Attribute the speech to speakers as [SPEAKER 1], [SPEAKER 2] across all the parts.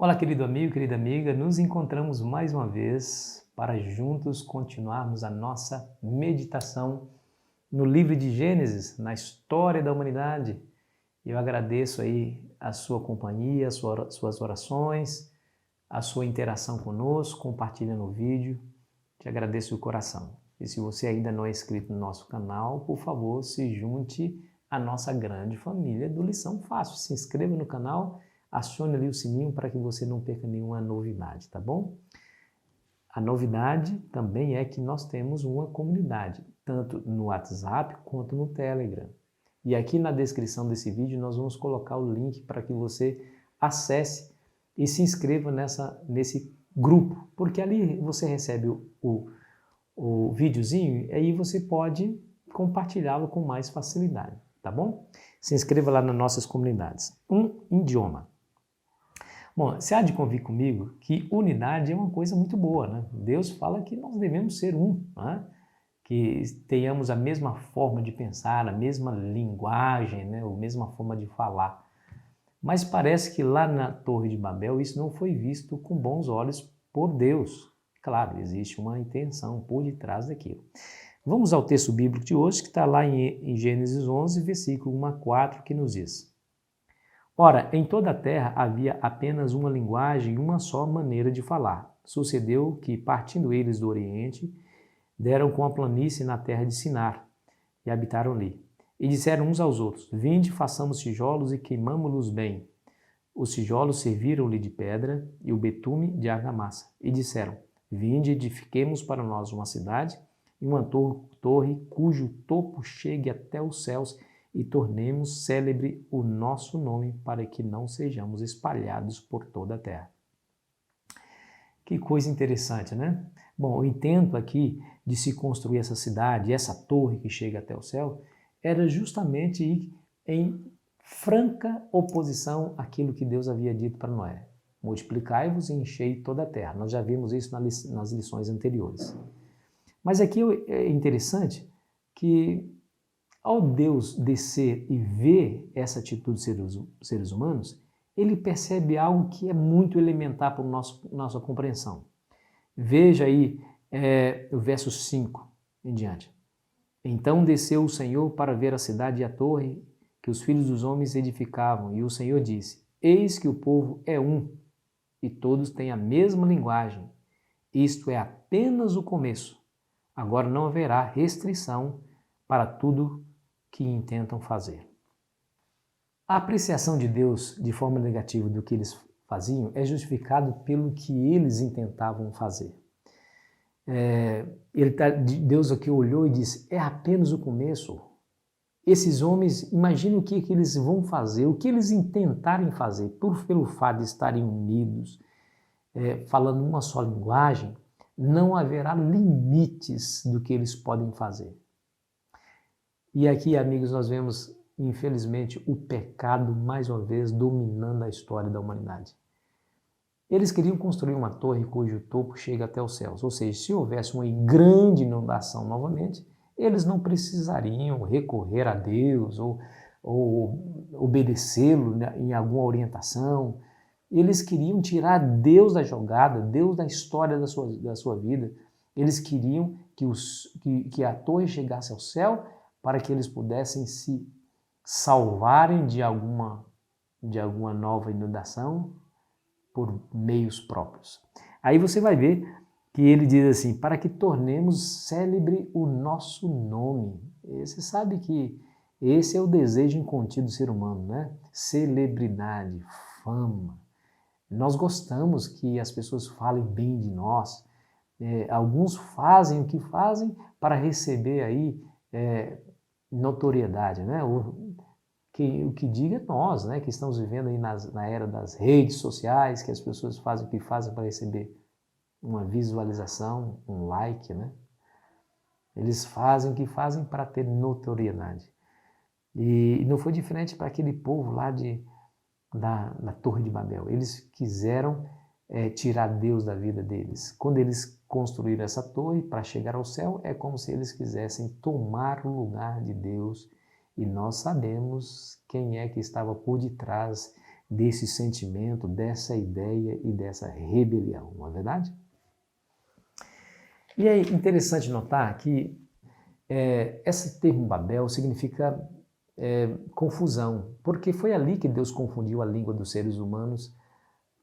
[SPEAKER 1] Olá, querido amigo, querida amiga, nos encontramos mais uma vez para juntos continuarmos a nossa meditação no livro de Gênesis, na história da humanidade. Eu agradeço aí a sua companhia, as suas orações, a sua interação conosco, compartilhando o vídeo. Te agradeço de coração. E se você ainda não é inscrito no nosso canal, por favor, se junte à nossa grande família do Lição Fácil. Se inscreva no canal, acione ali o sininho para que você não perca nenhuma novidade, tá bom? A novidade também é que nós temos uma comunidade, tanto no WhatsApp quanto no Telegram. E aqui na descrição desse vídeo nós vamos colocar o link para que você acesse e se inscreva nesse grupo, porque ali você recebe o videozinho e aí você pode compartilhá-lo com mais facilidade, tá bom? Se inscreva lá nas nossas comunidades. Um idioma. Bom, você há de convir comigo que unidade é uma coisa muito boa, né? Deus fala que nós devemos ser um, né? Que tenhamos a mesma forma de pensar, a mesma linguagem, né? A mesma forma de falar. Mas parece que lá na Torre de Babel isso não foi visto com bons olhos por Deus. Claro, existe uma intenção por detrás daquilo. Vamos ao texto bíblico de hoje, que está lá em Gênesis 11, versículo 1 a 4, que nos diz: Ora, em toda a terra havia apenas uma linguagem e uma só maneira de falar. Sucedeu que, partindo eles do Oriente, deram com a planície na terra de Sinar, e habitaram ali. E disseram uns aos outros: Vinde, façamos tijolos e queimamo-los bem. Os tijolos serviram-lhe de pedra e o betume de argamassa. E disseram: Vinde, edifiquemos para nós uma cidade e uma torre cujo topo chegue até os céus, e tornemos célebre o nosso nome, para que não sejamos espalhados por toda a terra. Que coisa interessante, né? Bom, o intento aqui de se construir essa cidade, essa torre que chega até o céu, era justamente ir em franca oposição àquilo que Deus havia dito para Noé. Multiplicai-vos e enchei toda a terra. Nós já vimos isso nas lições anteriores. Mas aqui é interessante que, ao Deus descer e ver essa atitude dos seres humanos, ele percebe algo que é muito elementar para a nossa compreensão. Veja aí o verso 5 em diante. Então desceu o Senhor para ver a cidade e a torre que os filhos dos homens edificavam, e o Senhor disse: Eis que o povo é um, e todos têm a mesma linguagem. Isto é apenas o começo. Agora não haverá restrição para tudo que intentam fazer. A apreciação de Deus de forma negativa do que eles faziam é justificado pelo que eles intentavam fazer. Deus aqui olhou e disse: é apenas o começo. Esses homens, imagina o que eles vão fazer, o que eles intentarem fazer, pelo fato de estarem unidos, falando uma só linguagem, não haverá limites do que eles podem fazer. E aqui, amigos, nós vemos, infelizmente, o pecado, mais uma vez, dominando a história da humanidade. Eles queriam construir uma torre cujo topo chega até os céus, ou seja, se houvesse uma grande inundação novamente, eles não precisariam recorrer a Deus ou obedecê-lo em alguma orientação. Eles queriam tirar Deus da jogada, Deus da história da sua vida. Eles queriam que a torre chegasse ao céu para que eles pudessem se salvarem de alguma nova inundação por meios próprios. Aí você vai ver que ele diz assim: para que tornemos célebre o nosso nome. Você sabe que esse é o desejo incontido do ser humano, né? Celebridade, fama. Nós gostamos que as pessoas falem bem de nós. Alguns fazem o que fazem para receber aí notoriedade, né? O que diga é nós, né? Que estamos vivendo aí na era das redes sociais, que as pessoas fazem o que fazem para receber uma visualização, um like, né? Eles fazem o que fazem para ter notoriedade. E não foi diferente para aquele povo lá da Torre de Babel. Eles quiseram tirar Deus da vida deles. Quando eles construíram essa torre para chegar ao céu, é como se eles quisessem tomar o lugar de Deus. E nós sabemos quem é que estava por detrás desse sentimento, dessa ideia e dessa rebelião, não é verdade? E é interessante notar que esse termo Babel significa confusão, porque foi ali que Deus confundiu a língua dos seres humanos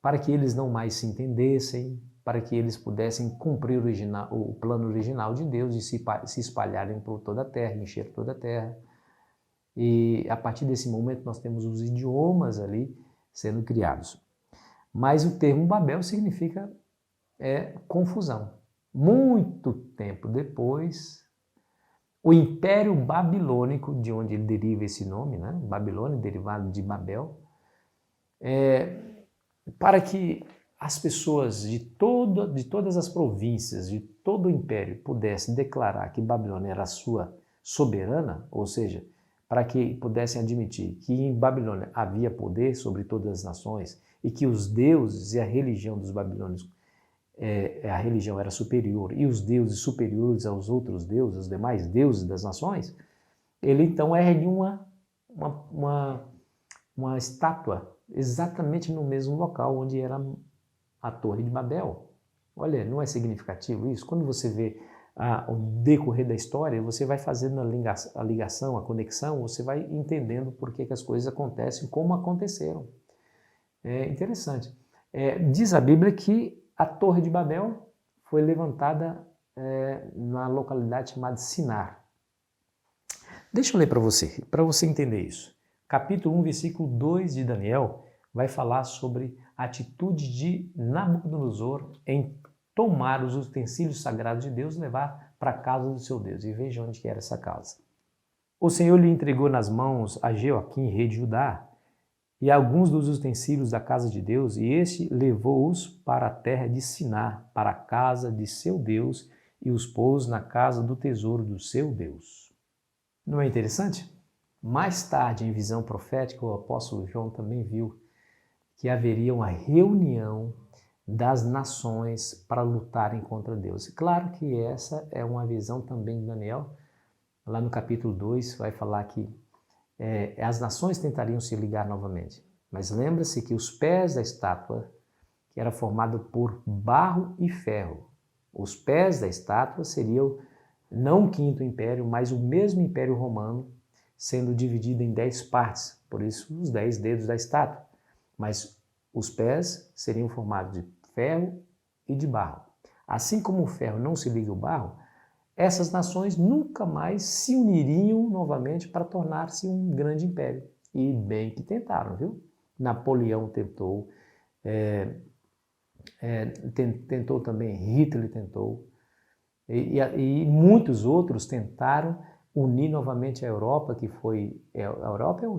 [SPEAKER 1] para que eles não mais se entendessem, para que eles pudessem cumprir o plano original de Deus de se espalharem por toda a terra, encher toda a terra. E a partir desse momento nós temos os idiomas ali sendo criados. Mas o termo Babel significa confusão. Muito tempo depois, o Império Babilônico, de onde ele deriva esse nome, né? Babilônia, derivado de Babel, para que as pessoas de todas as províncias, de todo o império, pudessem declarar que Babilônia era a sua soberana, ou seja, para que pudessem admitir que em Babilônia havia poder sobre todas as nações e que os deuses e a religião dos babilônios, a religião era superior e os deuses superiores aos outros deuses, os demais deuses das nações, ele então ergue uma estátua exatamente no mesmo local onde era a Torre de Babel. Olha, não é significativo isso? Quando você vê o decorrer da história, você vai fazendo a ligação, a conexão, você vai entendendo por que as coisas acontecem, como aconteceram. É interessante. Diz a Bíblia que a Torre de Babel foi levantada na localidade chamada Sinar. Deixa eu ler para você entender isso. Capítulo 1, versículo 2 de Daniel vai falar sobre a atitude de Nabucodonosor em tomar os utensílios sagrados de Deus e levar para a casa do seu Deus. E veja onde que era essa casa. O Senhor lhe entregou nas mãos a Jeoaquim, rei de Judá, e alguns dos utensílios da casa de Deus, e este levou-os para a terra de Sinar, para a casa de seu Deus, e os pôs na casa do tesouro do seu Deus. Não é interessante? Mais tarde, em visão profética, o apóstolo João também viu que haveria uma reunião das nações para lutarem contra Deus. Claro que essa é uma visão também de Daniel. Lá no capítulo 2 vai falar que as nações tentariam se ligar novamente. Mas lembra-se que os pés da estátua, que era formado por barro e ferro, os pés da estátua seriam não o quinto império, mas o mesmo império romano, sendo dividido em 10 partes, por isso os 10 dedos da estátua. Mas os pés seriam formados de ferro e de barro. Assim como o ferro não se liga ao barro, essas nações nunca mais se uniriam novamente para tornar-se um grande império. E bem que tentaram, viu? Napoleão tentou, tentou também, Hitler tentou, e muitos outros tentaram unir novamente a Europa, que foi... A Europa é o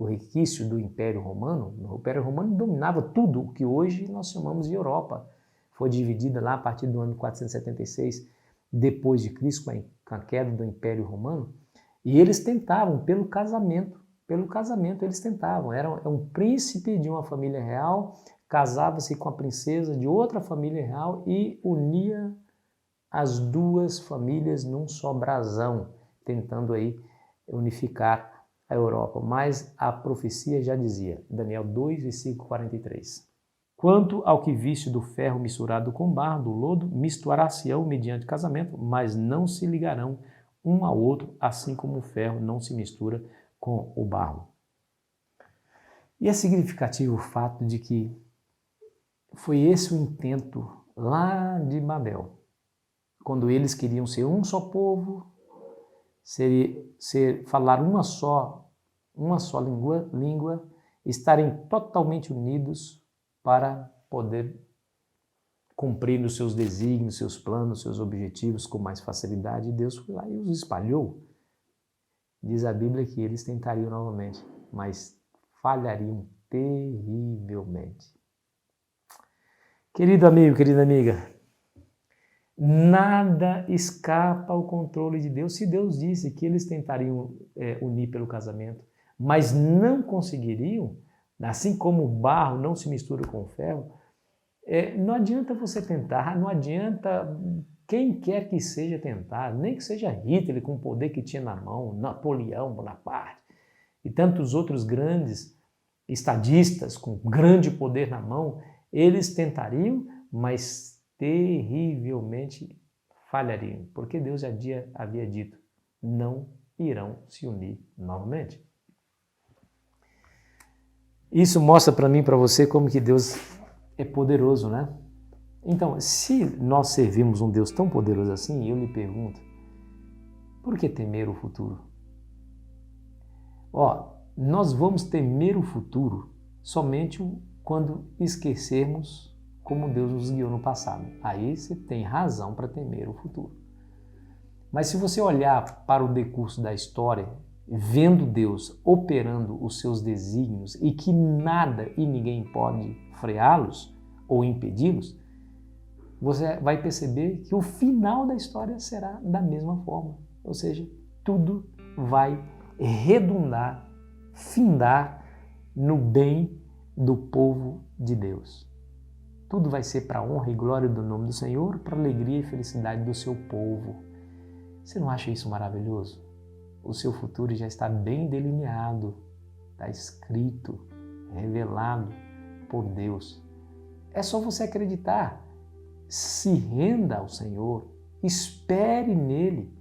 [SPEAKER 1] resquício do Império Romano. O Império Romano dominava tudo o que hoje nós chamamos de Europa. Foi dividida lá a partir do ano 476 depois de Cristo, com a queda do Império Romano. E eles tentavam, pelo casamento eles tentavam. Era um príncipe de uma família real, casava-se com a princesa de outra família real e unia as duas famílias num só brasão, tentando aí unificar a Europa. Mas a profecia já dizia, Daniel 2, versículo 43. Quanto ao que viste do ferro misturado com barro, do lodo, misturar-se-ão mediante casamento, mas não se ligarão um ao outro, assim como o ferro não se mistura com o barro. E é significativo o fato de que foi esse o intento lá de Babel, quando eles queriam ser um só povo, falar uma só língua, estarem totalmente unidos para poder cumprir os seus desígnios, seus planos, seus objetivos com mais facilidade. E Deus foi lá e os espalhou. Diz a Bíblia que eles tentariam novamente, mas falhariam terrivelmente. Querido amigo, querida amiga, nada escapa ao controle de Deus. Se Deus disse que eles tentariam unir pelo casamento, mas não conseguiriam, assim como o barro não se mistura com o ferro, não adianta você tentar, não adianta quem quer que seja tentar, nem que seja Hitler com o poder que tinha na mão, Napoleão Bonaparte e tantos outros grandes estadistas com grande poder na mão, eles tentariam, mas terrivelmente falhariam, porque Deus já havia dito, não irão se unir novamente. Isso mostra para mim e para você como que Deus é poderoso, né? Então, se nós servimos um Deus tão poderoso assim, eu me pergunto, por que temer o futuro? Nós vamos temer o futuro somente quando esquecermos como Deus nos guiou no passado. Aí você tem razão para temer o futuro. Mas se você olhar para o decurso da história, vendo Deus operando os seus desígnios e que nada e ninguém pode freá-los ou impedi-los, você vai perceber que o final da história será da mesma forma. Ou seja, tudo vai redundar, findar no bem do povo de Deus. Tudo vai ser para a honra e glória do nome do Senhor, para a alegria e felicidade do seu povo. Você não acha isso maravilhoso? O seu futuro já está bem delineado, está escrito, revelado por Deus. É só você acreditar. Se renda ao Senhor, espere nele,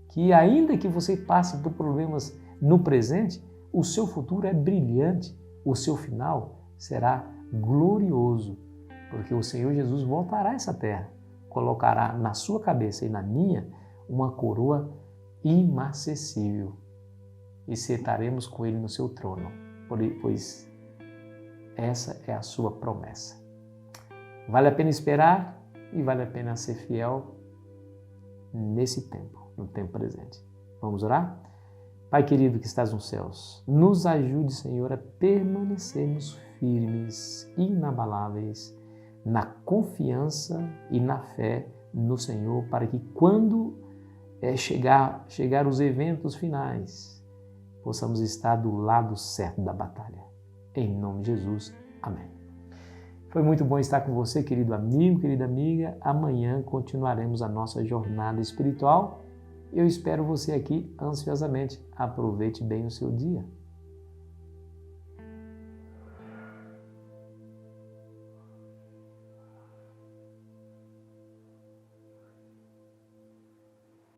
[SPEAKER 1] que ainda que você passe por problemas no presente, o seu futuro é brilhante, o seu final será glorioso, porque o Senhor Jesus voltará a essa terra, colocará na sua cabeça e na minha uma coroa inacessível e sentaremos com ele no seu trono, pois essa é a sua promessa. Vale a pena esperar e vale a pena ser fiel nesse tempo, no tempo presente. Vamos orar? Pai querido que estás nos céus, nos ajude, Senhor, a permanecermos firmes, inabaláveis, na confiança e na fé no Senhor, para que quando chegar os eventos finais, possamos estar do lado certo da batalha. Em nome de Jesus. Amém. Foi muito bom estar com você, querido amigo, querida amiga. Amanhã continuaremos a nossa jornada espiritual. Eu espero você aqui ansiosamente. Aproveite bem o seu dia.